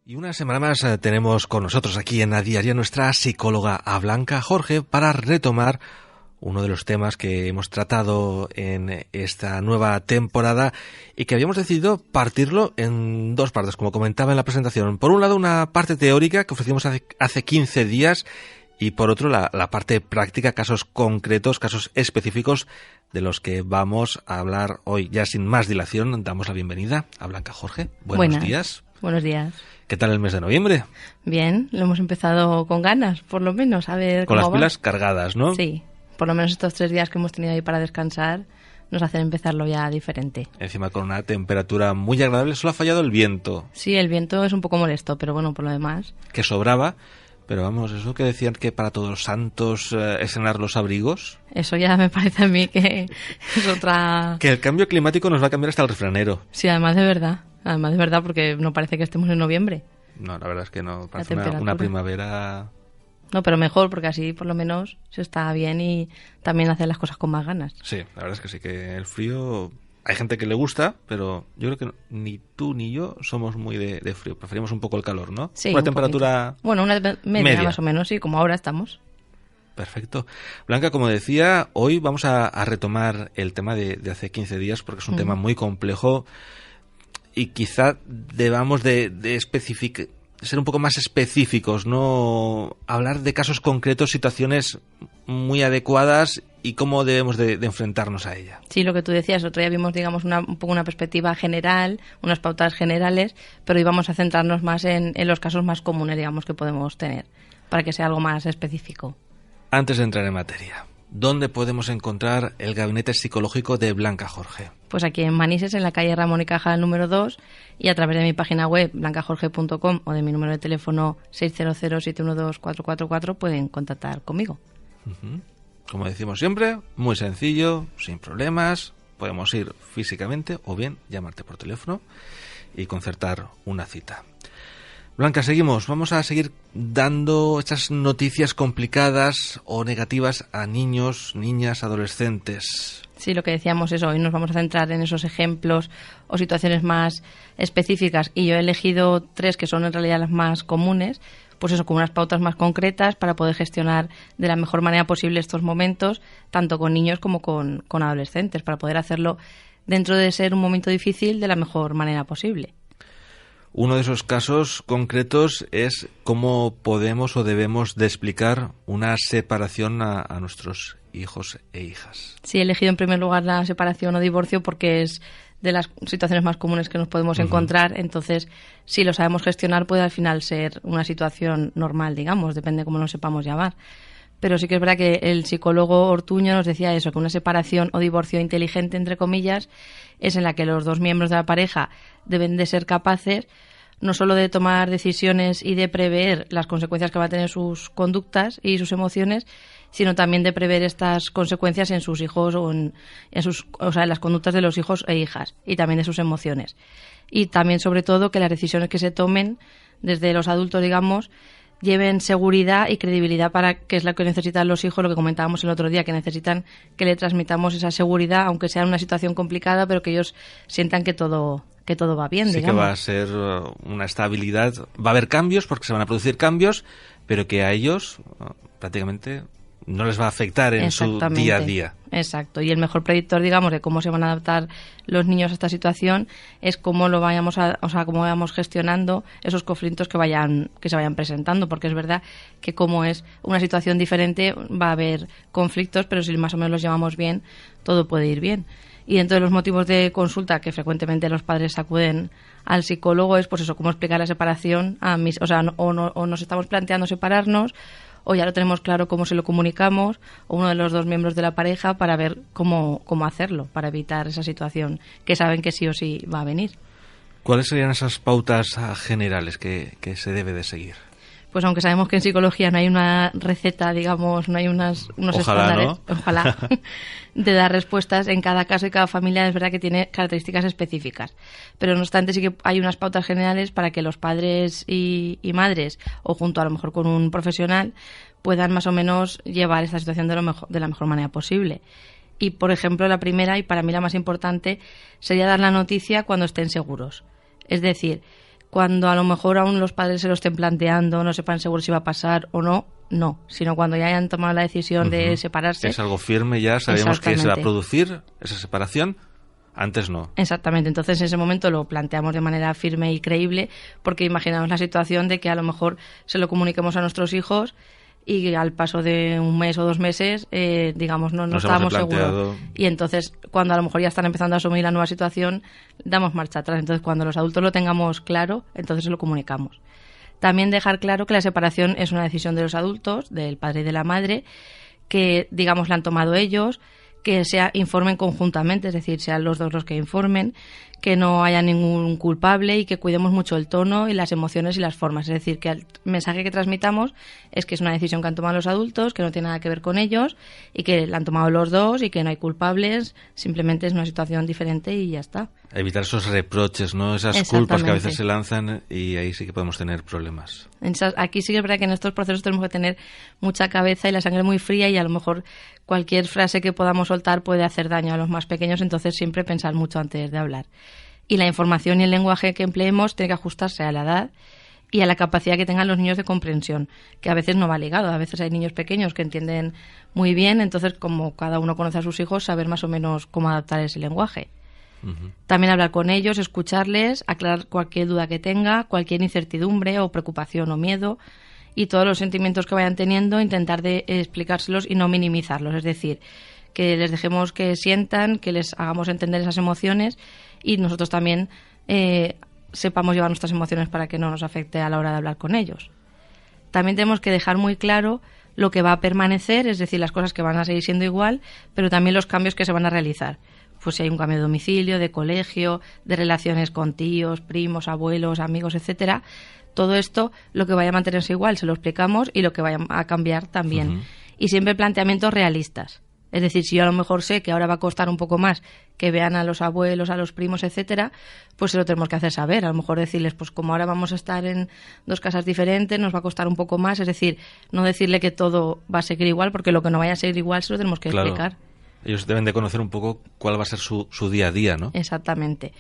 Y una semana más tenemos con nosotros aquí en A Diario nuestra psicóloga a Blanca Jorge para retomar uno de los temas que hemos tratado en esta nueva temporada y que habíamos decidido partirlo en dos partes, como comentaba en la presentación. Por un lado, una parte teórica que ofrecimos hace 15 días y por otro la parte práctica, casos concretos, casos específicos de los que vamos a hablar hoy. Ya sin más dilación, damos la bienvenida a Blanca Jorge. Buenos días. Buenos días. ¿Qué tal el mes de noviembre? Bien, lo hemos empezado con ganas, por lo menos, a ver con cómo las pilas cargadas, ¿no? Sí, por lo menos estos 3 días que hemos tenido ahí para descansar nos hacen empezarlo ya diferente. Encima con una temperatura muy agradable, solo ha fallado el viento. Sí, el viento es un poco molesto, pero bueno, por lo demás... Que sobraba, pero vamos, eso que decían que para Todos los Santos estrenar los abrigos... Eso ya me parece a mí que es otra... Que el cambio climático nos va a cambiar hasta el refranero. Sí, además de verdad, porque no parece que estemos en noviembre. No, la verdad es que no, parece una primavera... No, pero mejor, porque así por lo menos se está bien y también hacer las cosas con más ganas. Sí, la verdad es que sí, que el frío... Hay gente que le gusta, pero yo creo que ni tú ni yo somos muy de frío. Preferimos un poco el calor, ¿no? Sí, una temperatura poquito. Bueno, una media más o menos, sí, como ahora estamos. Perfecto. Blanca, como decía, hoy vamos a retomar el tema de hace 15 días porque es un tema muy complejo y quizá debamos de ser un poco más específicos, ¿no? Hablar de casos concretos, situaciones muy adecuadas y cómo debemos de enfrentarnos a ella. Sí, lo que tú decías, otro día vimos, digamos, un poco una perspectiva general, unas pautas generales, pero hoy vamos a centrarnos más en los casos más comunes, digamos, que podemos tener, para que sea algo más específico. Antes de entrar en materia, ¿dónde podemos encontrar el gabinete psicológico de Blanca Jorge? Pues aquí en Manises, en la calle Ramón y Cajal número 2, y a través de mi página web, blancajorge.com, o de mi número de teléfono 600-712-444, pueden contactar conmigo. Como decimos siempre, muy sencillo, sin problemas, podemos ir físicamente o bien llamarte por teléfono y concertar una cita. Blanca, seguimos. Vamos a seguir dando estas noticias complicadas o negativas a niños, niñas, adolescentes. Sí, lo que decíamos es hoy nos vamos a centrar en esos ejemplos o situaciones más específicas y yo he elegido 3 que son en realidad las más comunes, pues eso, con unas pautas más concretas para poder gestionar de la mejor manera posible estos momentos, tanto con niños como con adolescentes, para poder hacerlo dentro de ser un momento difícil de la mejor manera posible. Uno de esos casos concretos es cómo podemos o debemos de explicar una separación a nuestros hijos e hijas. Sí, he elegido en primer lugar la separación o divorcio porque es de las situaciones más comunes que nos podemos encontrar. Entonces, si lo sabemos gestionar, puede al final ser una situación normal, digamos, depende de cómo lo sepamos llamar. Pero sí que es verdad que el psicólogo Ortuño nos decía eso, que una separación o divorcio inteligente, entre comillas, es en la que los 2 miembros de la pareja deben de ser capaces no solo de tomar decisiones y de prever las consecuencias que va a tener sus conductas y sus emociones, sino también de prever estas consecuencias en sus hijos o en las conductas de los hijos e hijas y también de sus emociones. Y también, sobre todo, que las decisiones que se tomen desde los adultos, digamos, lleven seguridad y credibilidad para que es lo que necesitan los hijos, lo que comentábamos el otro día, que necesitan que le transmitamos esa seguridad, aunque sea una situación complicada, pero que ellos sientan que todo va bien, sí, digamos. Que va a ser una estabilidad, va a haber cambios porque se van a producir cambios, pero que a ellos prácticamente no les va a afectar en su día a día. Exacto, y el mejor predictor, digamos, de cómo se van a adaptar los niños a esta situación es cómo cómo vayamos gestionando esos conflictos que se vayan presentando, porque es verdad que como es una situación diferente va a haber conflictos, pero si más o menos los llevamos bien, todo puede ir bien. Y dentro de los motivos de consulta que frecuentemente los padres acuden al psicólogo es pues eso, cómo explicar la separación o nos estamos planteando separarnos, o ya lo tenemos claro cómo se lo comunicamos, o uno de los 2 miembros de la pareja, para ver cómo hacerlo, para evitar esa situación que saben que sí o sí va a venir. ¿Cuáles serían esas pautas generales que se debe de seguir? Pues aunque sabemos que en psicología no hay una receta, digamos, no hay unos ojalá, estándares, ¿no? Ojalá, de dar respuestas, en cada caso y cada familia es verdad que tiene características específicas. Pero no obstante sí que hay unas pautas generales para que los padres y madres, o junto a lo mejor con un profesional, puedan más o menos llevar esta situación de la mejor manera posible. Y, por ejemplo, la primera, y para mí la más importante, sería dar la noticia cuando estén seguros. Es decir, Cuando a lo mejor aún los padres se lo estén planteando, no sepan seguro si va a pasar o no, no, sino cuando ya hayan tomado la decisión de separarse. Es algo firme, ya sabemos que se va a producir esa separación, antes no. Exactamente, entonces en ese momento lo planteamos de manera firme y creíble, porque imaginamos la situación de que a lo mejor se lo comuniquemos a nuestros hijos y al paso de un mes o 2 meses, digamos, no estábamos seguros. Y entonces, cuando a lo mejor ya están empezando a asumir la nueva situación, damos marcha atrás. Entonces, cuando los adultos lo tengamos claro, entonces se lo comunicamos. También dejar claro que la separación es una decisión de los adultos, del padre y de la madre, que, digamos, la han tomado ellos, que informen conjuntamente, es decir, sean los dos los que informen, que no haya ningún culpable y que cuidemos mucho el tono y las emociones y las formas. Es decir, que el mensaje que transmitamos es que es una decisión que han tomado los adultos, que no tiene nada que ver con ellos y que la han tomado los dos y que no hay culpables, simplemente es una situación diferente y ya está. Evitar esos reproches, ¿no? Esas culpas que a veces se lanzan y ahí sí que podemos tener problemas. Aquí sí que es verdad que en estos procesos tenemos que tener mucha cabeza y la sangre muy fría y a lo mejor cualquier frase que podamos soltar puede hacer daño a los más pequeños, entonces siempre pensar mucho antes de hablar. Y la información y el lenguaje que empleemos tiene que ajustarse a la edad y a la capacidad que tengan los niños de comprensión, que a veces no va ligado. A veces hay niños pequeños que entienden muy bien, entonces como cada uno conoce a sus hijos, saber más o menos cómo adaptar ese lenguaje. También hablar con ellos, escucharles, aclarar cualquier duda que tenga, cualquier incertidumbre o preocupación o miedo y todos los sentimientos que vayan teniendo, intentar de explicárselos y no minimizarlos. Es decir, que les dejemos que sientan, que les hagamos entender esas emociones y nosotros también sepamos llevar nuestras emociones para que no nos afecte a la hora de hablar con ellos. También tenemos que dejar muy claro lo que va a permanecer, es decir, las cosas que van a seguir siendo igual, pero también los cambios que se van a realizar. Pues si hay un cambio de domicilio, de colegio, de relaciones con tíos, primos, abuelos, amigos, etcétera, todo esto, lo que vaya a mantenerse igual, se lo explicamos y lo que vaya a cambiar también. Y siempre planteamientos realistas. Es decir, si yo a lo mejor sé que ahora va a costar un poco más que vean a los abuelos, a los primos, etcétera, pues se lo tenemos que hacer saber. A lo mejor decirles, pues como ahora vamos a estar en 2 casas diferentes, nos va a costar un poco más. Es decir, no decirle que todo va a seguir igual, porque lo que no vaya a seguir igual se lo tenemos que explicar. Ellos deben de conocer un poco cuál va a ser su día a día, ¿no? Exactamente.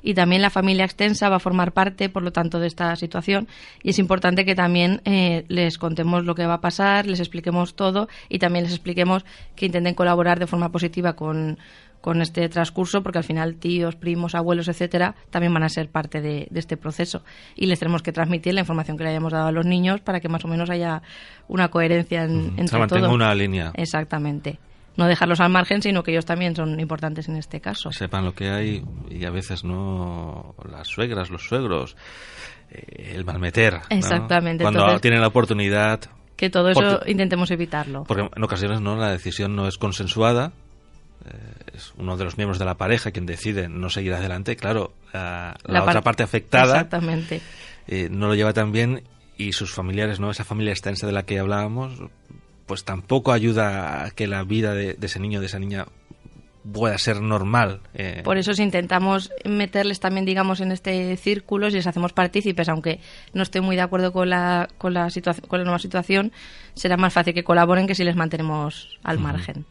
Y también la familia extensa va a formar parte, por lo tanto, de esta situación y es importante que también les contemos lo que va a pasar, les expliquemos todo y también les expliquemos que intenten colaborar de forma positiva con este transcurso, porque al final tíos, primos, abuelos, etcétera, también van a ser parte de este proceso y les tenemos que transmitir la información que le hayamos dado a los niños para que más o menos haya una coherencia entre se mantenga todo. Una línea. Exactamente. No dejarlos al margen, sino que ellos también son importantes en este caso. Sepan lo que hay y a veces no las suegras, los suegros, el malmeter. Exactamente. ¿no? Cuando entonces, tienen la oportunidad. Que todo eso intentemos evitarlo. Porque en ocasiones no la decisión no es consensuada. Es uno de los miembros de la pareja quien decide no seguir adelante. Claro, la otra parte afectada. Exactamente. No lo lleva tan bien y sus familiares, ¿no? Esa familia extensa de la que hablábamos, pues tampoco ayuda a que la vida de ese niño, de esa niña, pueda ser normal. Por eso si intentamos meterles también, digamos, en este círculo, si les hacemos partícipes, aunque no estoy muy de acuerdo con la nueva situación, será más fácil que colaboren que si les mantenemos al margen.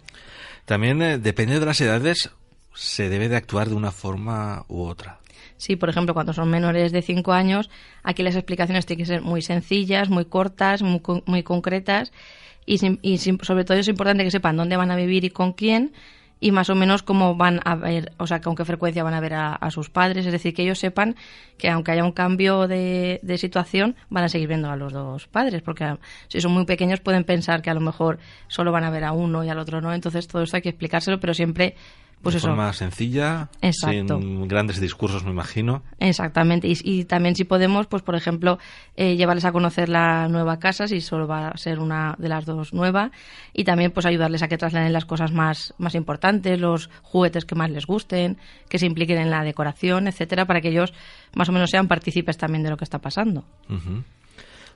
También, depende de las edades, se debe de actuar de una forma u otra. Sí, por ejemplo, cuando son menores de 5 años, aquí las explicaciones tienen que ser muy sencillas, muy cortas, muy concretas. Y sobre todo es importante que sepan dónde van a vivir y con quién y más o menos cómo van a ver, o sea, con qué frecuencia van a ver a sus padres. Es decir, que ellos sepan que aunque haya un cambio de situación, van a seguir viendo a los 2 padres, porque si son muy pequeños pueden pensar que a lo mejor solo van a ver a uno y al otro no. Entonces todo esto hay que explicárselo, pero siempre pues de forma sencilla, exacto, sin grandes discursos, me imagino. Exactamente, y también si podemos, pues por ejemplo, llevarles a conocer la nueva casa, si solo va a ser una de las 2 nueva, y también pues ayudarles a que trasladen las cosas más importantes, los juguetes que más les gusten, que se impliquen en la decoración, etcétera, para que ellos más o menos sean partícipes también de lo que está pasando.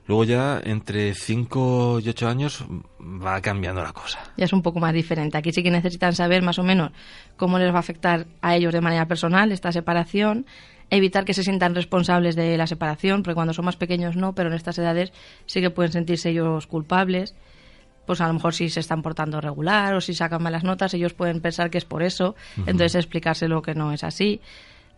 Luego ya entre 5 y 8 años va cambiando la cosa. Ya es un poco más diferente. Aquí sí que necesitan saber más o menos cómo les va a afectar a ellos de manera personal esta separación, evitar que se sientan responsables de la separación, porque cuando son más pequeños no, pero en estas edades sí que pueden sentirse ellos culpables. Pues a lo mejor si se están portando regular o si sacan malas notas, ellos pueden pensar que es por eso, entonces explicárselo que no es así.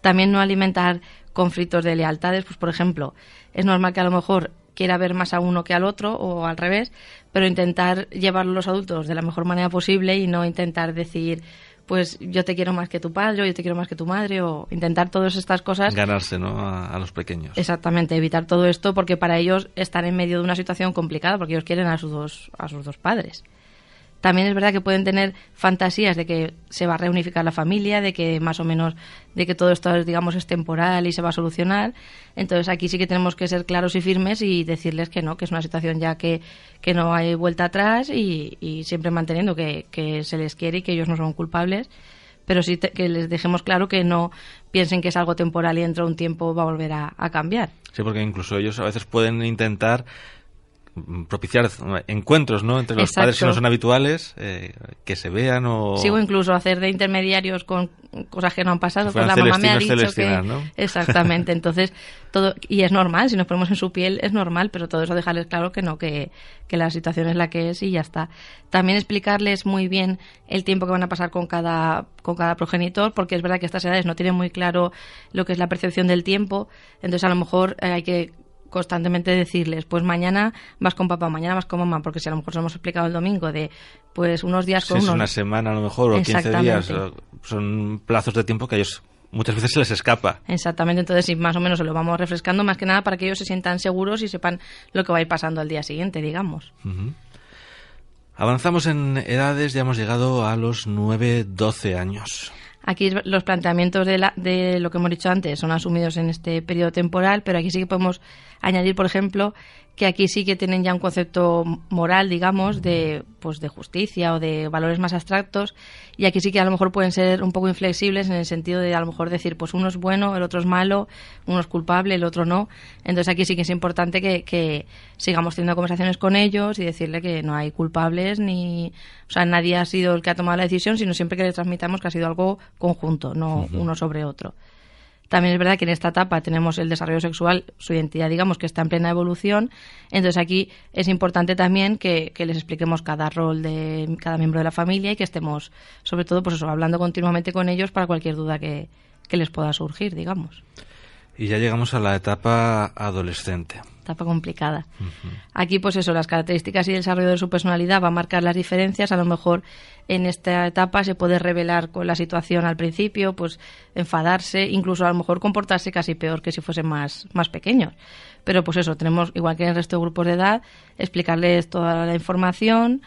También no alimentar conflictos de lealtades, pues por ejemplo, es normal que a lo mejor quiera ver más a uno que al otro o al revés, pero intentar llevar los adultos de la mejor manera posible y no intentar decir, pues yo te quiero más que tu padre o yo te quiero más que tu madre, o intentar todas estas cosas. Ganarse, ¿no?, a los pequeños. Exactamente, evitar todo esto, porque para ellos están en medio de una situación complicada, porque ellos quieren a sus dos padres. También es verdad que pueden tener fantasías de que se va a reunificar la familia, de que más o menos, de que todo esto, digamos, es temporal y se va a solucionar. Entonces aquí sí que tenemos que ser claros y firmes y decirles que no, que es una situación ya que no hay vuelta atrás, y siempre manteniendo que se les quiere y que ellos no son culpables, pero sí que les dejemos claro que no piensen que es algo temporal y dentro de un tiempo va a volver a cambiar. Sí, porque incluso ellos a veces pueden intentar propiciar encuentros, ¿no?, entre los padres, si no son habituales, que se vean o... Sí, o incluso hacer de intermediarios con cosas que no han pasado. Pues la mamá me ha dicho que... ¿no? Exactamente, entonces todo, y es normal, si nos ponemos en su piel es normal, pero todo eso dejarles claro que no, que la situación es la que es y ya está. También explicarles muy bien el tiempo que van a pasar con cada progenitor, porque es verdad que estas edades no tienen muy claro lo que es la percepción del tiempo, entonces a lo mejor hay que constantemente decirles, pues mañana vas con papá, mañana vas con mamá, porque si a lo mejor se lo hemos explicado el domingo de pues unos días con unos... una semana a lo mejor, o 15 días, son plazos de tiempo que a ellos muchas veces se les escapa. Exactamente, entonces sí, más o menos se lo vamos refrescando, más que nada para que ellos se sientan seguros y sepan lo que va a ir pasando al día siguiente, digamos. Uh-huh. Avanzamos en edades, ya hemos llegado a los 9-12 años. Aquí los planteamientos de lo que hemos dicho antes son asumidos en este periodo temporal, pero aquí sí que podemos añadir, por ejemplo, que aquí sí que tienen ya un concepto moral, digamos, de justicia o de valores más abstractos, y aquí sí que a lo mejor pueden ser un poco inflexibles en el sentido de a lo mejor decir, pues uno es bueno, el otro es malo, uno es culpable, el otro no. Entonces aquí sí que es importante que sigamos teniendo conversaciones con ellos y decirle que no hay culpables ni... O sea, nadie ha sido el que ha tomado la decisión, sino siempre que les transmitamos que ha sido algo conjunto, no uno sobre otro. También es verdad que en esta etapa tenemos el desarrollo sexual, su identidad, digamos, que está en plena evolución. Entonces aquí es importante también que les expliquemos cada rol de cada miembro de la familia y que estemos, sobre todo, pues eso, hablando continuamente con ellos para cualquier duda que les pueda surgir, digamos. Y ya llegamos a la etapa adolescente. Etapa complicada. Aquí, pues eso, las características y el desarrollo de su personalidad va a marcar las diferencias. A lo mejor en esta etapa se puede revelar con la situación al principio, pues enfadarse, incluso a lo mejor comportarse casi peor que si fuesen más pequeños. Pero pues eso, tenemos, igual que en el resto de grupos de edad, explicarles toda la información,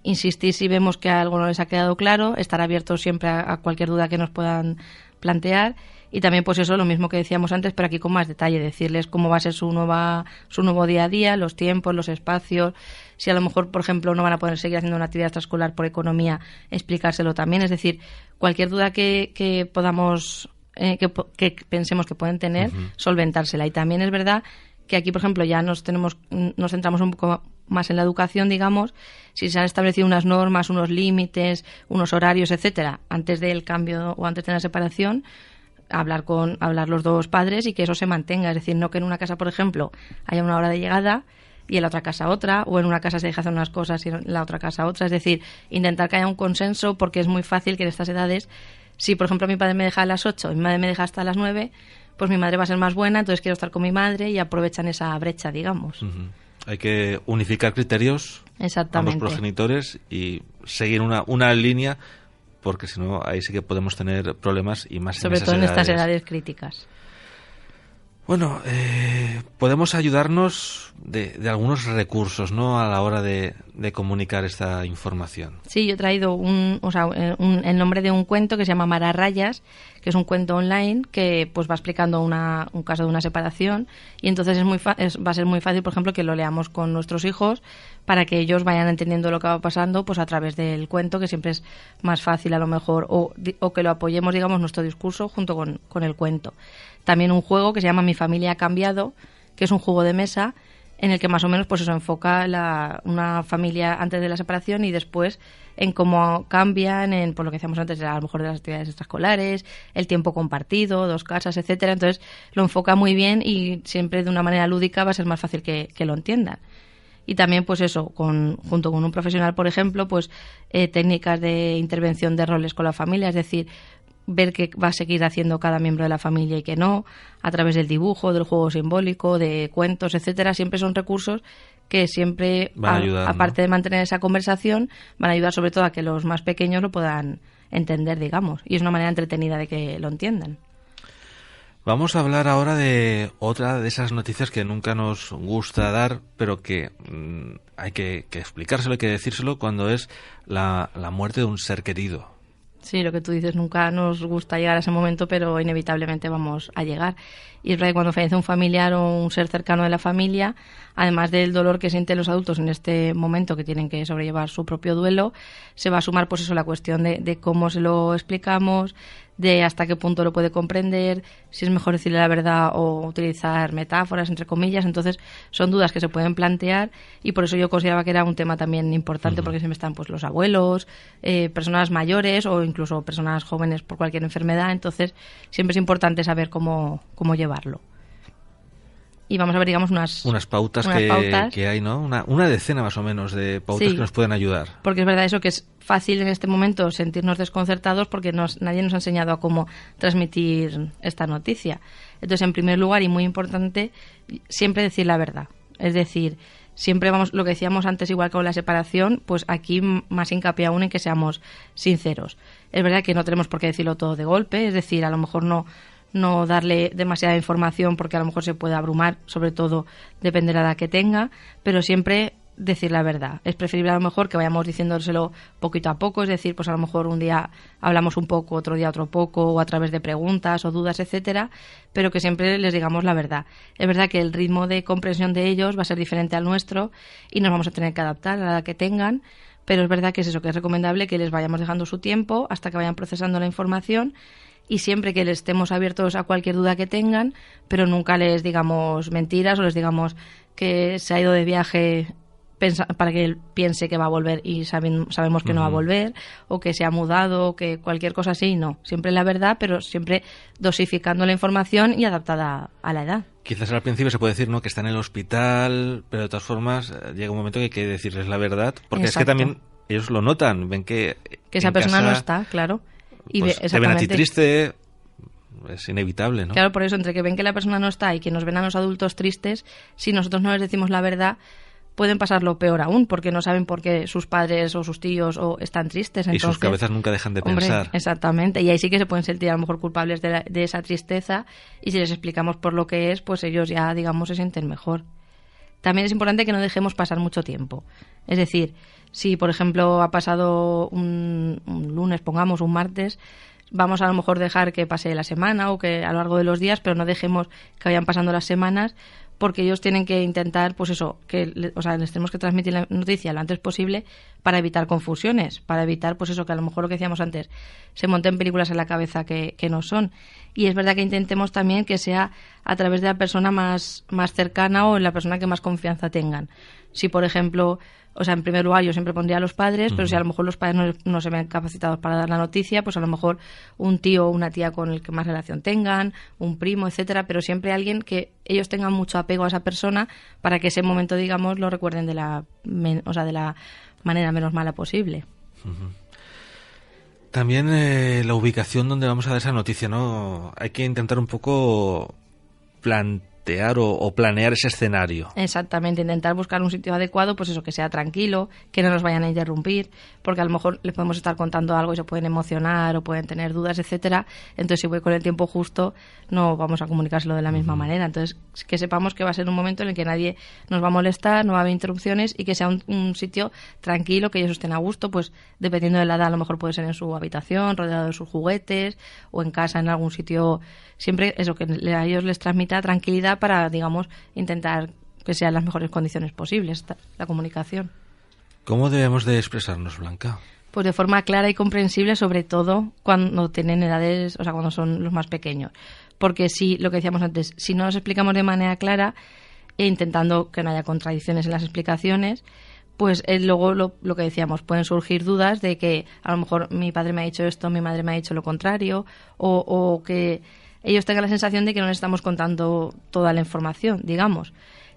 insistir si vemos que algo no les ha quedado claro, estar abiertos siempre a cualquier duda que nos puedan plantear. Y también, pues eso, lo mismo que decíamos antes, pero aquí con más detalle, decirles cómo va a ser su nuevo día a día, los tiempos, los espacios. Si a lo mejor, por ejemplo, no van a poder seguir haciendo una actividad extraescolar por economía, explicárselo también. Es decir, cualquier duda que podamos, que pensemos que pueden tener, solventársela. Y también es verdad que aquí, por ejemplo, ya nos centramos un poco más en la educación, digamos, si se han establecido unas normas, unos límites, unos horarios, etcétera, antes del cambio o antes de la separación, hablar los dos padres y que eso se mantenga. Es decir, no que en una casa, por ejemplo, haya una hora de llegada y en la otra casa otra, o en una casa se deja hacer unas cosas y en la otra casa otra. Es decir, intentar que haya un consenso, porque es muy fácil que en estas edades, si por ejemplo mi padre me deja a las 8 y mi madre me deja hasta las 9, pues mi madre va a ser más buena, entonces quiero estar con mi madre, y aprovechan esa brecha, digamos. Hay que unificar criterios, ambos progenitores, y seguir una línea, porque si no, ahí sí que podemos tener problemas, y más sobre todo en estas edades críticas. Bueno, podemos ayudarnos de algunos recursos, ¿no?, a la hora de comunicar esta información. Sí, yo he traído el nombre de un cuento que se llama Mar a Rayas, que es un cuento online que pues va explicando un caso de una separación, y entonces va a ser muy fácil, por ejemplo, que lo leamos con nuestros hijos para que ellos vayan entendiendo lo que va pasando pues a través del cuento, que siempre es más fácil a lo mejor, o que lo apoyemos, digamos, nuestro discurso junto con el cuento. También un juego que se llama Mi familia ha cambiado, que es un juego de mesa en el que más o menos pues eso enfoca una familia antes de la separación y después en cómo cambian, por lo que decíamos antes, a lo mejor de las actividades extraescolares, el tiempo compartido, dos casas, etcétera. Entonces lo enfoca muy bien y siempre de una manera lúdica va a ser más fácil que lo entiendan. Y también, pues eso, junto con un profesional, por ejemplo, pues técnicas de intervención de roles con la familia, es decir, ver qué va a seguir haciendo cada miembro de la familia y qué no, a través del dibujo, del juego simbólico, de cuentos, etcétera. Siempre son recursos que siempre, van a ayudar, aparte ¿no?, de mantener esa conversación, van a ayudar sobre todo a que los más pequeños lo puedan entender, digamos. Y es una manera entretenida de que lo entiendan. Vamos a hablar ahora de otra de esas noticias que nunca nos gusta dar, pero que hay que explicárselo, hay que decírselo, cuando es la muerte de un ser querido. Sí, lo que tú dices, nunca nos gusta llegar a ese momento, pero inevitablemente vamos a llegar. Y es verdad que cuando fallece un familiar o un ser cercano de la familia, además del dolor que sienten los adultos en este momento, que tienen que sobrellevar su propio duelo, se va a sumar pues eso, la cuestión de cómo se lo explicamos, de hasta qué punto lo puede comprender, si es mejor decirle la verdad o utilizar metáforas, entre comillas. Entonces, son dudas que se pueden plantear y por eso yo consideraba que era un tema también importante, porque siempre están pues los abuelos, personas mayores o incluso personas jóvenes por cualquier enfermedad. Entonces, siempre es importante saber cómo llevarlo. Y vamos a ver, digamos, unas pautas que hay, ¿no? Una decena más o menos de pautas, sí, que nos pueden ayudar. Porque es verdad eso, que es fácil en este momento sentirnos desconcertados porque nadie nos ha enseñado a cómo transmitir esta noticia. Entonces, en primer lugar, y muy importante, siempre decir la verdad. Es decir, siempre vamos, lo que decíamos antes, igual que con la separación, pues aquí más hincapié aún en que seamos sinceros. Es verdad que no tenemos por qué decirlo todo de golpe, es decir, a lo mejor no darle demasiada información porque a lo mejor se puede abrumar, sobre todo depende de la edad que tenga, pero siempre decir la verdad. Es preferible a lo mejor que vayamos diciéndoselo poquito a poco, es decir, pues a lo mejor un día hablamos un poco, otro día otro poco, o a través de preguntas o dudas, etcétera, pero que siempre les digamos la verdad. Es verdad que el ritmo de comprensión de ellos va a ser diferente al nuestro y nos vamos a tener que adaptar a la edad que tengan, pero es verdad que es eso, que es recomendable que les vayamos dejando su tiempo hasta que vayan procesando la información. Y siempre que les estemos abiertos a cualquier duda que tengan, pero nunca les digamos mentiras o les digamos que se ha ido de viaje para que él piense que va a volver y sabemos que no va a volver, o que se ha mudado, o que cualquier cosa así, no. Siempre la verdad, pero siempre dosificando la información y adaptada a la edad. Quizás al principio se puede decir, ¿no?, que está en el hospital, pero de todas formas llega un momento que hay que decirles la verdad, porque Exacto. Es que también ellos lo notan, ven que esa persona casa, no está, claro. Y pues te ven a ti triste, es inevitable, ¿no? Claro, por eso, entre que ven que la persona no está y que nos ven a los adultos tristes, si nosotros no les decimos la verdad, pueden pasarlo peor aún, porque no saben por qué sus padres o sus tíos están tristes. Entonces, y sus cabezas nunca dejan de pensar. Exactamente, y ahí sí que se pueden sentir a lo mejor culpables de esa tristeza, y si les explicamos por lo que es, pues ellos ya, digamos, se sienten mejor. También es importante que no dejemos pasar mucho tiempo. Es decir, si, por ejemplo, ha pasado un lunes, pongamos, un martes, vamos a lo mejor dejar que pase la semana o que a lo largo de los días, pero no dejemos que vayan pasando las semanas, porque ellos tienen que intentar, pues eso, les tenemos que transmitir la noticia lo antes posible para evitar confusiones, para evitar, pues eso, que a lo mejor lo que decíamos antes, se monten películas en la cabeza que no son. Y es verdad que intentemos también que sea a través de la persona más cercana o en la persona que más confianza tengan. Si, por ejemplo, en primer lugar yo siempre pondría a los padres, pero si a lo mejor los padres no se ven capacitados para dar la noticia, pues a lo mejor un tío o una tía con el que más relación tengan, un primo, etcétera, pero siempre alguien que ellos tengan mucho apego a esa persona para que ese momento, digamos, lo recuerden de la manera menos mala posible. También la ubicación donde vamos a dar esa noticia, ¿no? Hay que intentar un poco plantear o planear ese escenario. Exactamente, intentar buscar un sitio adecuado, pues eso, que sea tranquilo, que no nos vayan a interrumpir, porque a lo mejor les podemos estar contando algo y se pueden emocionar o pueden tener dudas, etcétera. Entonces, si voy con el tiempo justo, no vamos a comunicárselo de la misma manera. Entonces, que sepamos que va a ser un momento en el que nadie nos va a molestar, no va a haber interrupciones y que sea un sitio tranquilo, que ellos estén a gusto, pues dependiendo de la edad, a lo mejor puede ser en su habitación, rodeado de sus juguetes, o en casa, en algún sitio. Siempre eso, que a ellos les transmita tranquilidad para, digamos, intentar que sean las mejores condiciones posibles la comunicación. ¿Cómo debemos de expresarnos, Blanca? Pues de forma clara y comprensible, sobre todo cuando tienen edades, cuando son los más pequeños. Porque si, lo que decíamos antes, si no los explicamos de manera clara e intentando que no haya contradicciones en las explicaciones, pues luego lo que decíamos, pueden surgir dudas de que a lo mejor mi padre me ha dicho esto, mi madre me ha dicho lo contrario, o que ellos tengan la sensación de que no les estamos contando toda la información, digamos.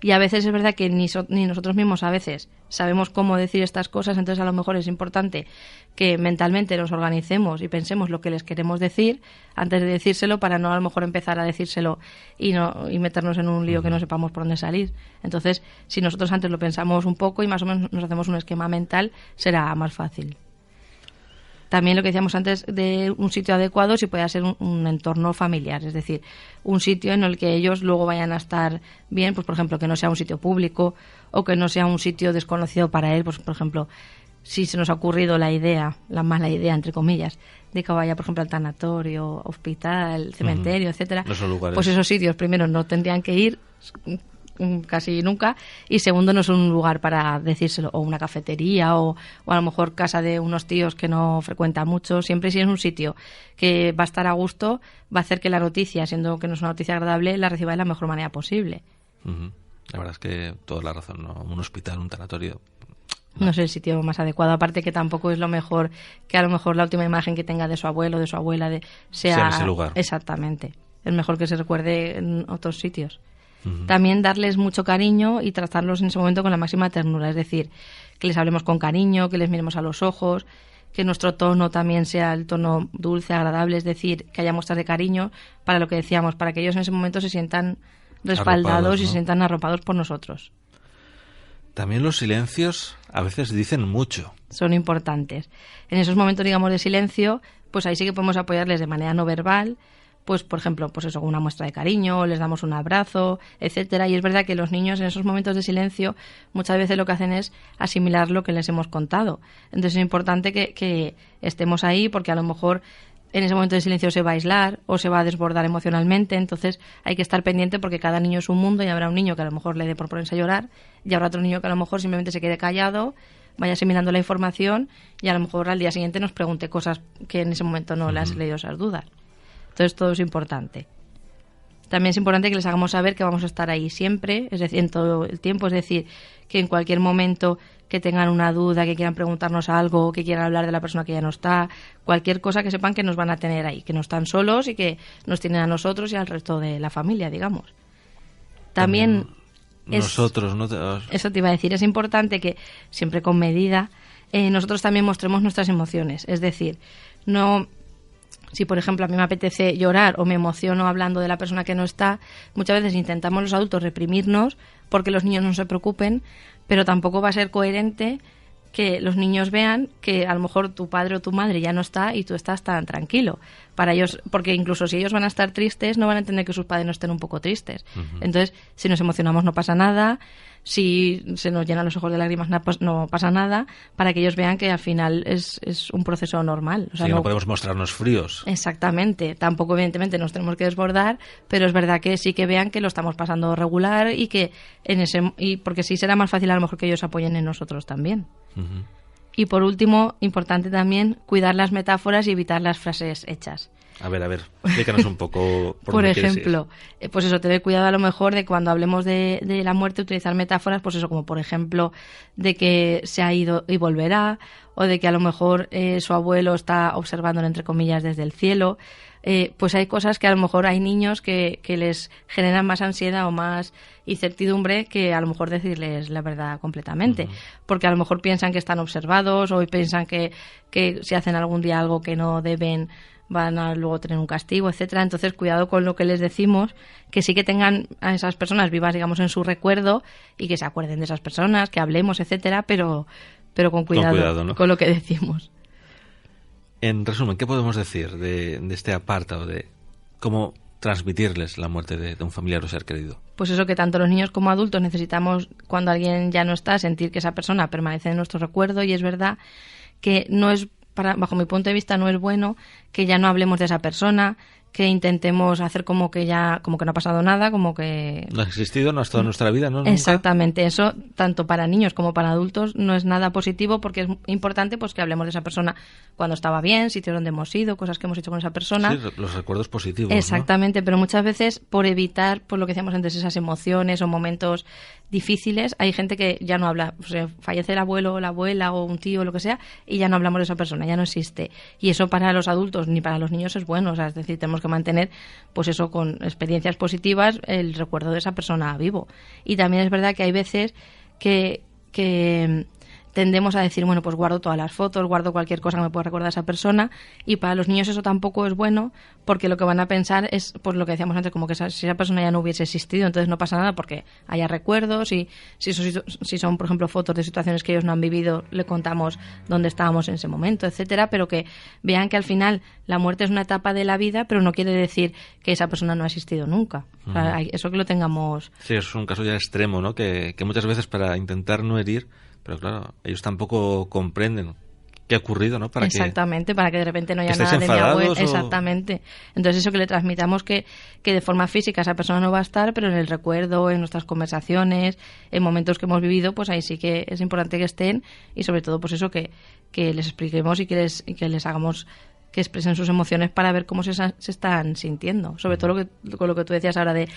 Y a veces es verdad que ni nosotros mismos a veces sabemos cómo decir estas cosas, entonces a lo mejor es importante que mentalmente nos organicemos y pensemos lo que les queremos decir antes de decírselo, para no a lo mejor empezar a decírselo y meternos en un lío que no sepamos por dónde salir. Entonces, si nosotros antes lo pensamos un poco y más o menos nos hacemos un esquema mental, será más fácil. También lo que decíamos antes de un sitio adecuado, si puede ser un entorno familiar, es decir, un sitio en el que ellos luego vayan a estar bien, pues por ejemplo, que no sea un sitio público o que no sea un sitio desconocido para él, pues por ejemplo, si se nos ha ocurrido la mala idea, entre comillas, de que vaya, por ejemplo, al tanatorio, hospital, cementerio, etcétera, pues esos sitios primero no tendrían que ir casi nunca, y segundo, no es un lugar para decírselo, o una cafetería o a lo mejor casa de unos tíos que no frecuenta mucho. Siempre, si es un sitio que va a estar a gusto, va a hacer que la noticia, siendo que no es una noticia agradable, la reciba de la mejor manera posible. La verdad es que toda la razón, ¿no? Un hospital, un tanatorio, no es el sitio más adecuado, aparte que tampoco es lo mejor que a lo mejor la última imagen que tenga de su abuelo, de su abuela, sea en ese lugar. Exactamente, es mejor que se recuerde en otros sitios. También darles mucho cariño y tratarlos en ese momento con la máxima ternura, es decir, que les hablemos con cariño, que les miremos a los ojos, que nuestro tono también sea el tono dulce, agradable, es decir, que haya muestras de cariño, para lo que decíamos, para que ellos en ese momento se sientan respaldados, arropados, ¿no? Y se sientan arropados por nosotros. También los silencios a veces dicen mucho. Son importantes. En esos momentos, digamos, de silencio, pues ahí sí que podemos apoyarles de manera no verbal, pues por ejemplo, pues eso, con una muestra de cariño, les damos un abrazo, etcétera. Y es verdad que los niños en esos momentos de silencio muchas veces lo que hacen es asimilar lo que les hemos contado. Entonces es importante que estemos ahí, porque a lo mejor en ese momento de silencio se va a aislar o se va a desbordar emocionalmente. Entonces hay que estar pendiente, porque cada niño es un mundo, y habrá un niño que a lo mejor le dé por ponerse a llorar, y habrá otro niño que a lo mejor simplemente se quede callado, vaya asimilando la información, y a lo mejor al día siguiente nos pregunte cosas que en ese momento no le has leído esas dudas. Entonces todo es importante. También es importante que les hagamos saber que vamos a estar ahí siempre, es decir, en todo el tiempo, es decir, que en cualquier momento que tengan una duda, que quieran preguntarnos algo, que quieran hablar de la persona que ya no está, cualquier cosa, que sepan que nos van a tener ahí, que no están solos y que nos tienen a nosotros y al resto de la familia, digamos. También nosotros, ¿no? Eso te iba a decir, es importante que siempre con medida nosotros también mostremos nuestras emociones, es decir, no... Si, por ejemplo, a mí me apetece llorar o me emociono hablando de la persona que no está, muchas veces intentamos los adultos reprimirnos porque los niños no se preocupen, pero tampoco va a ser coherente que los niños vean que a lo mejor tu padre o tu madre ya no está y tú estás tan tranquilo. Para ellos, porque incluso si ellos van a estar tristes, no van a entender que sus padres no estén un poco tristes. Entonces, si nos emocionamos no pasa nada, si se nos llenan los ojos de lágrimas no pasa nada, para que ellos vean que al final es un proceso normal. O sea, no podemos mostrarnos fríos. Exactamente. Tampoco, evidentemente, nos tenemos que desbordar, pero es verdad que sí que vean que lo estamos pasando regular y que porque sí será más fácil a lo mejor que ellos apoyen en nosotros también. Y por último, importante también cuidar las metáforas y evitar las frases hechas. A ver, explícanos un poco. Por ejemplo, pues eso, tener cuidado a lo mejor de cuando hablemos de la muerte, utilizar metáforas, pues eso, como por ejemplo, de que se ha ido y volverá, o de que a lo mejor su abuelo está observándolo, entre comillas, desde el cielo. Pues hay cosas que a lo mejor hay niños que les generan más ansiedad o más incertidumbre que a lo mejor decirles la verdad completamente, porque a lo mejor piensan que están observados o piensan que si hacen algún día algo que no deben van a luego tener un castigo, etcétera. Entonces cuidado con lo que les decimos, que sí que tengan a esas personas vivas, digamos, en su recuerdo y que se acuerden de esas personas, que hablemos, etcétera, pero con cuidado, ¿no? Con lo que decimos. En resumen, ¿qué podemos decir de este apartado de cómo transmitirles la muerte de un familiar o ser querido? Pues eso, que tanto los niños como adultos necesitamos, cuando alguien ya no está, sentir que esa persona permanece en nuestro recuerdo, y es verdad que no es, bajo mi punto de vista, no es bueno que ya no hablemos de esa persona, que intentemos hacer como que no ha pasado nada, como que... No ha existido, no ha estado en nuestra vida, ¿no? Exactamente. Nunca. Eso, tanto para niños como para adultos, no es nada positivo, porque es importante pues que hablemos de esa persona cuando estaba bien, sitios donde hemos ido, cosas que hemos hecho con esa persona. Sí, los recuerdos positivos, exactamente, ¿no? Pero muchas veces, por evitar, por lo que decíamos antes, esas emociones o momentos difíciles, hay gente que ya no habla, o sea, fallece el abuelo o la abuela o un tío o lo que sea y ya no hablamos de esa persona, ya no existe. Y eso para los adultos ni para los niños es bueno, o sea, es decir, tenemos que mantener pues eso, con experiencias positivas, el recuerdo de esa persona vivo. Y también es verdad que hay veces que tendemos a decir, bueno, pues guardo todas las fotos, guardo cualquier cosa que me pueda recordar a esa persona, y para los niños eso tampoco es bueno, porque lo que van a pensar es, pues lo que decíamos antes, como que si esa persona ya no hubiese existido, entonces no pasa nada porque haya recuerdos, y si son, por ejemplo, fotos de situaciones que ellos no han vivido, le contamos dónde estábamos en ese momento, etcétera, pero que vean que al final la muerte es una etapa de la vida, pero no quiere decir que esa persona no ha existido nunca. O sea, eso que lo tengamos... Sí, es un caso ya extremo, ¿no? Que muchas veces para intentar no herir, pero claro, ellos tampoco comprenden qué ha ocurrido, ¿no? Exactamente, para que de repente no haya nada de mi abuelo. Exactamente. Entonces eso, que le transmitamos que de forma física esa persona no va a estar, pero en el recuerdo, en nuestras conversaciones, en momentos que hemos vivido, pues ahí sí que es importante que estén, y sobre todo pues eso, que les expliquemos y que les hagamos que expresen sus emociones para ver cómo se están sintiendo. Sobre todo con lo que tú decías ahora de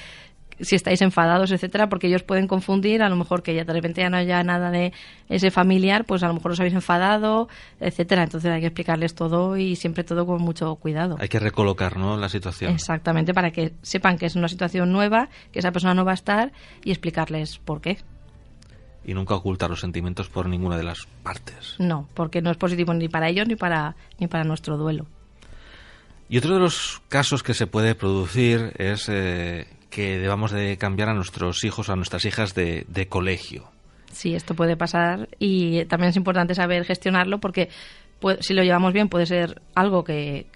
si estáis enfadados, etcétera, porque ellos pueden confundir, a lo mejor que ya de repente ya no haya nada de ese familiar, pues a lo mejor os habéis enfadado, etcétera. Entonces hay que explicarles todo, y siempre todo con mucho cuidado. Hay que recolocar, ¿no?, la situación. Exactamente, para que sepan que es una situación nueva, que esa persona no va a estar, y explicarles por qué. Y nunca ocultar los sentimientos por ninguna de las partes. No, porque no es positivo ni para ellos ni para nuestro duelo. Y otro de los casos que se puede producir es que debamos de cambiar a nuestros hijos o a nuestras hijas de colegio. Sí, esto puede pasar, y también es importante saber gestionarlo, porque si lo llevamos bien puede ser algo que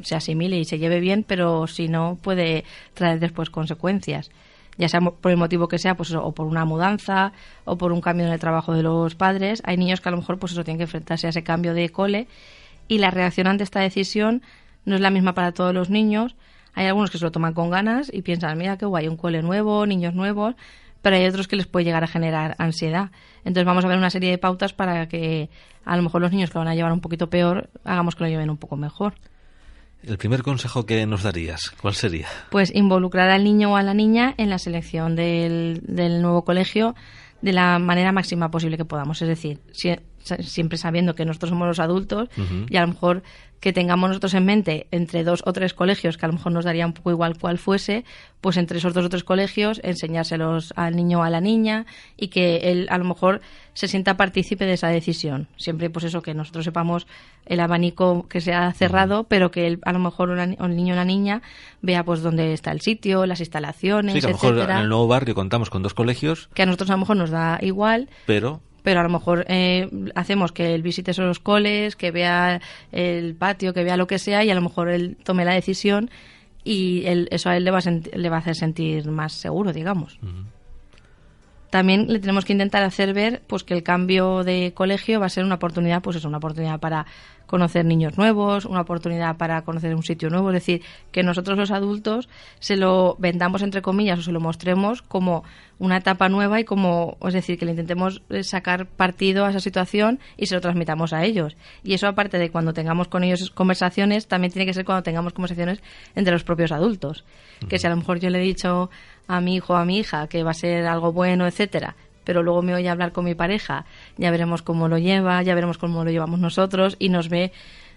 se asimile y se lleve bien, pero si no puede traer después consecuencias. Ya sea por el motivo que sea, pues eso, o por una mudanza o por un cambio en el trabajo de los padres. Hay niños que a lo mejor pues eso tienen que enfrentarse a ese cambio de cole, y la reacción ante esta decisión no es la misma para todos los niños. Hay algunos que se lo toman con ganas y piensan, mira qué guay, un cole nuevo, niños nuevos, pero hay otros que les puede llegar a generar ansiedad. Entonces vamos a ver una serie de pautas para que a lo mejor los niños que lo van a llevar un poquito peor, hagamos que lo lleven un poco mejor. El primer consejo que nos darías, ¿cuál sería? Pues involucrar al niño o a la niña en la selección del nuevo colegio de la manera máxima posible que podamos. Es decir, siempre sabiendo que nosotros somos los adultos, y a lo mejor que tengamos nosotros en mente entre 2 o 3 colegios, que a lo mejor nos daría un poco igual cuál fuese, pues entre esos 2 o 3 colegios enseñárselos al niño o a la niña, y que él a lo mejor se sienta partícipe de esa decisión. Siempre pues eso, que nosotros sepamos el abanico que sea cerrado, pero que él, a lo mejor un niño o una niña vea pues dónde está el sitio, las instalaciones, sí, que a lo mejor en el nuevo barrio contamos con 2 colegios. Que a nosotros a lo mejor nos da igual, pero a lo mejor hacemos que él visite esos coles, que vea el patio, que vea lo que sea, y a lo mejor él tome la decisión, y eso a él le va a hacer sentir más seguro, digamos. También le tenemos que intentar hacer ver pues que el cambio de colegio va a ser una oportunidad, pues eso, una oportunidad para conocer niños nuevos, una oportunidad para conocer un sitio nuevo. Es decir, que nosotros los adultos se lo vendamos, entre comillas, o se lo mostremos como una etapa nueva, y es decir, que le intentemos sacar partido a esa situación y se lo transmitamos a ellos. Y eso, aparte de cuando tengamos con ellos conversaciones, también tiene que ser cuando tengamos conversaciones entre los propios adultos. Que si a lo mejor yo le he dicho a mi hijo o a mi hija que va a ser algo bueno, etcétera, pero luego me oye hablar con mi pareja, ya veremos cómo lo lleva, ya veremos cómo lo llevamos nosotros, y nos ve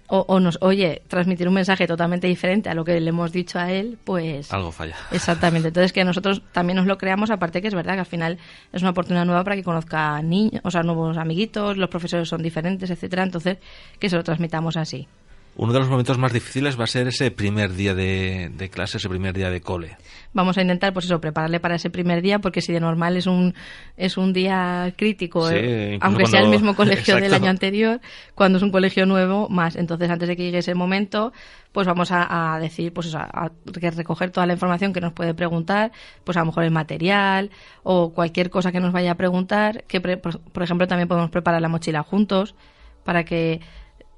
o nos oye transmitir un mensaje totalmente diferente a lo que le hemos dicho a él, pues algo falla. Exactamente. Entonces, que nosotros también nos lo creamos, aparte que es verdad que al final es una oportunidad nueva para que conozca niños, o sea, nuevos amiguitos, los profesores son diferentes, etcétera. Entonces, que se lo transmitamos así. Uno de los momentos más difíciles va a ser ese primer día de clase, ese primer día de cole. Vamos a intentar, pues eso, prepararle para ese primer día, porque si de normal es un día crítico, sí, aunque sea el mismo colegio del año anterior, cuando es un colegio nuevo, más. Entonces, antes de que llegue ese momento, pues vamos a decir, pues eso, a recoger toda la información que nos puede preguntar, pues a lo mejor el material o cualquier cosa que nos vaya a preguntar, que por ejemplo también podemos preparar la mochila juntos para que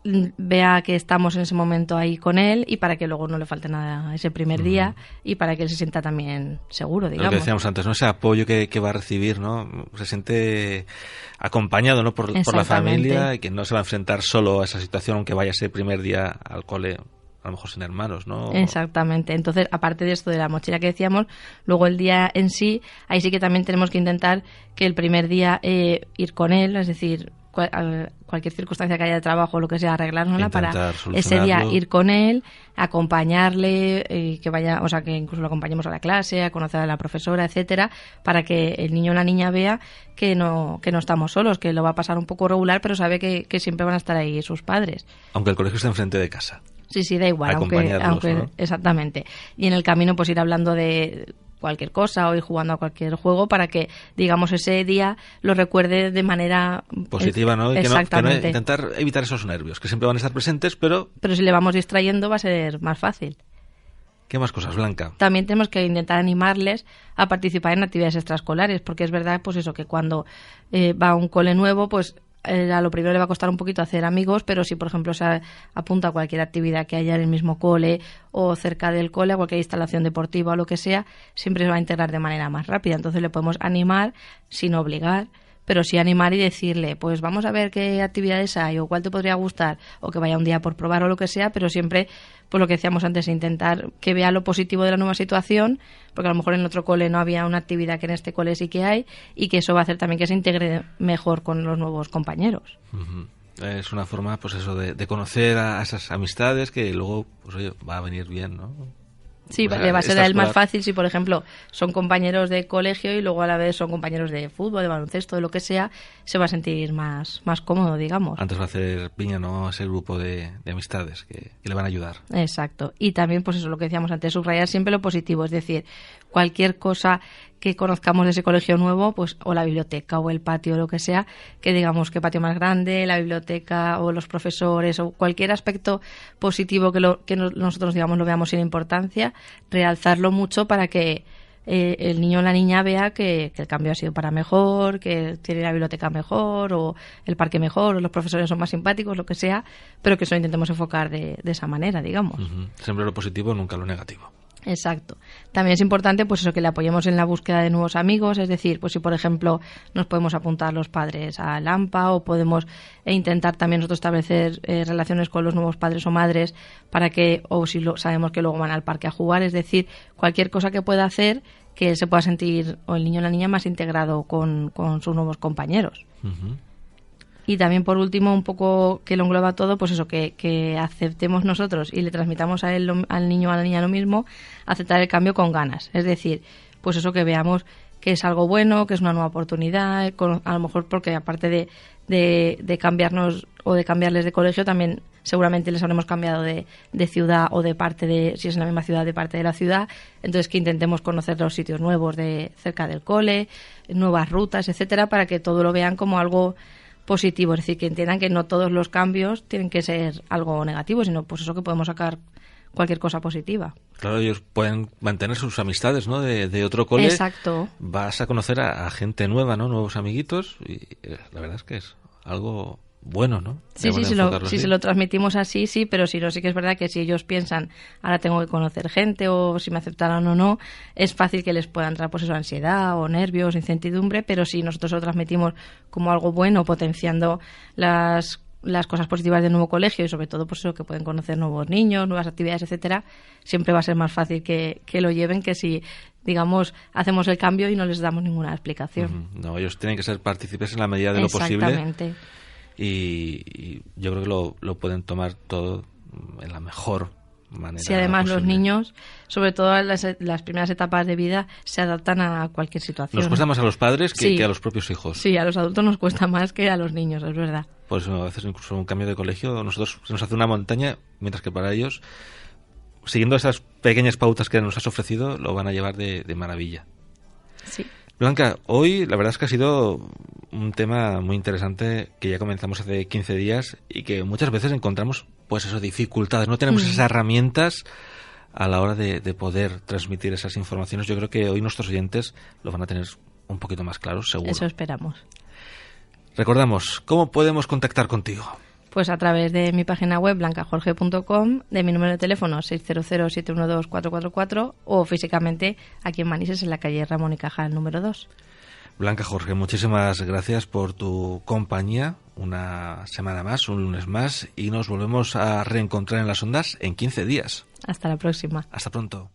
vea que estamos en ese momento ahí con él, y para que luego no le falte nada ese primer día, y para que él se sienta también seguro, digamos. Lo que decíamos antes, ¿no? Ese apoyo que va a recibir, ¿no? Se siente acompañado, ¿no? por la familia, y que no se va a enfrentar solo a esa situación, aunque vaya ese primer día al cole. a lo mejor sin hermanos, ¿no? Exactamente. Entonces, aparte de esto de la mochila que decíamos, luego el día en sí, ahí sí que también tenemos que intentar que el primer día ir con él, es decir, cualquier circunstancia que haya de trabajo o lo que sea, arreglárnosla para ese día ir con él, acompañarle, que vaya, o sea, que incluso lo acompañemos a la clase, a conocer a la profesora, etcétera, para que el niño o la niña vea que no estamos solos, que lo va a pasar un poco regular, pero sabe que siempre van a estar ahí sus padres. Aunque el colegio esté enfrente de casa. Sí, da igual, aunque ¿no? Exactamente. Y en el camino pues ir hablando de cualquier cosa o ir jugando a cualquier juego para que, digamos, ese día lo recuerde de manera positiva, ¿no? Exactamente. Que intentar evitar esos nervios, que siempre van a estar presentes, pero si le vamos distrayendo va a ser más fácil. ¿Qué más cosas, Blanca? También tenemos que intentar animarles a participar en actividades extraescolares, porque es verdad, pues eso, que cuando va a un cole nuevo, pues a lo primero le va a costar un poquito hacer amigos, pero si por ejemplo se apunta a cualquier actividad que haya en el mismo cole o cerca del cole, a cualquier instalación deportiva o lo que sea, siempre se va a integrar de manera más rápida. Entonces le podemos animar sin obligar, pero sí animar y decirle, pues vamos a ver qué actividades hay o cuál te podría gustar, o que vaya un día por probar o lo que sea, pero siempre, pues lo que decíamos antes, intentar que vea lo positivo de la nueva situación, porque a lo mejor en otro cole no había una actividad que en este cole sí que hay, y que eso va a hacer también que se integre mejor con los nuevos compañeros. Uh-huh. Es una forma, pues eso, de conocer a esas amistades que luego, pues oye, va a venir bien, ¿no? Sí, le va a ser a él más fácil si, por ejemplo, son compañeros de colegio y luego a la vez son compañeros de fútbol, de baloncesto, de lo que sea, se va a sentir más cómodo, digamos. Antes va a hacer piña, ¿no? Ese grupo de amistades que le van a ayudar. Exacto. Y también, pues eso, lo que decíamos antes, subrayar siempre lo positivo, es decir, cualquier cosa que conozcamos de ese colegio nuevo, pues o la biblioteca o el patio o lo que sea, que digamos que patio más grande, la biblioteca o los profesores o cualquier aspecto positivo que nosotros digamos lo veamos sin importancia, realzarlo mucho para que el niño o la niña vea que el cambio ha sido para mejor, que tiene la biblioteca mejor o el parque mejor o los profesores son más simpáticos, lo que sea, pero que eso lo intentemos enfocar de esa manera, digamos. Uh-huh. Siempre lo positivo, nunca lo negativo. Exacto. También es importante pues eso, que le apoyemos en la búsqueda de nuevos amigos, es decir, pues si por ejemplo nos podemos apuntar los padres al AMPA o podemos intentar también nosotros establecer relaciones con los nuevos padres o madres para que, o si sabemos que luego van al parque a jugar, es decir, cualquier cosa que pueda hacer que él se pueda sentir, o el niño o la niña, más integrado con sus nuevos compañeros. Uh-huh. Y también, por último, un poco que lo engloba todo, pues eso, que aceptemos nosotros y le transmitamos a él, al niño o a la niña lo mismo, aceptar el cambio con ganas. Es decir, pues eso, que veamos que es algo bueno, que es una nueva oportunidad, a lo mejor porque aparte de cambiarnos o de cambiarles de colegio, también seguramente les habremos cambiado de ciudad o de parte de, si es en la misma ciudad, de parte de la ciudad. Entonces que intentemos conocer los sitios nuevos de cerca del cole, nuevas rutas, etcétera, para que todo lo vean como algo positivo, es decir, que entiendan que no todos los cambios tienen que ser algo negativo, sino pues eso, que podemos sacar cualquier cosa positiva. Claro, ellos pueden mantener sus amistades, ¿no? De otro cole. Exacto. Vas a conocer a gente nueva, ¿no? Nuevos amiguitos, y la verdad es que es algo bueno, ¿no? Sí, si se lo transmitimos así, sí, pero si no, sí que es verdad que si ellos piensan, ahora tengo que conocer gente, o si me aceptaron o no, es fácil que les pueda entrar pues eso, ansiedad o nervios, incertidumbre, pero si nosotros lo transmitimos como algo bueno, potenciando las cosas positivas del nuevo colegio y sobre todo pues eso, que pueden conocer nuevos niños, nuevas actividades, etcétera, siempre va a ser más fácil que lo lleven que si, digamos, hacemos el cambio y no les damos ninguna explicación. Uh-huh. No, ellos tienen que ser partícipes en la medida de lo posible. Exactamente. Y yo creo que lo pueden tomar todo en la mejor manera. Sí, además posible. Los niños, sobre todo en las primeras etapas de vida, se adaptan a cualquier situación. Nos cuesta más a los padres que a los propios hijos. Sí, a los adultos nos cuesta más que a los niños, es verdad. Por eso a veces incluso un cambio de colegio, a nosotros se nos hace una montaña, mientras que para ellos, siguiendo esas pequeñas pautas que nos has ofrecido, lo van a llevar de maravilla. Sí. Blanca, hoy la verdad es que ha sido un tema muy interesante que ya comenzamos hace 15 días y que muchas veces encontramos pues eso, dificultades, no tenemos esas herramientas a la hora de poder transmitir esas informaciones. Yo creo que hoy nuestros oyentes lo van a tener un poquito más claro, seguro. Eso esperamos. Recordamos, ¿cómo podemos contactar contigo? Pues a través de mi página web blancajorge.com, de mi número de teléfono 600-712-444 o físicamente aquí en Manises, en la calle Ramón y Cajal número 2. Blanca, Jorge, muchísimas gracias por tu compañía. Una semana más, un lunes más, y nos volvemos a reencontrar en las ondas en 15 días. Hasta la próxima. Hasta pronto.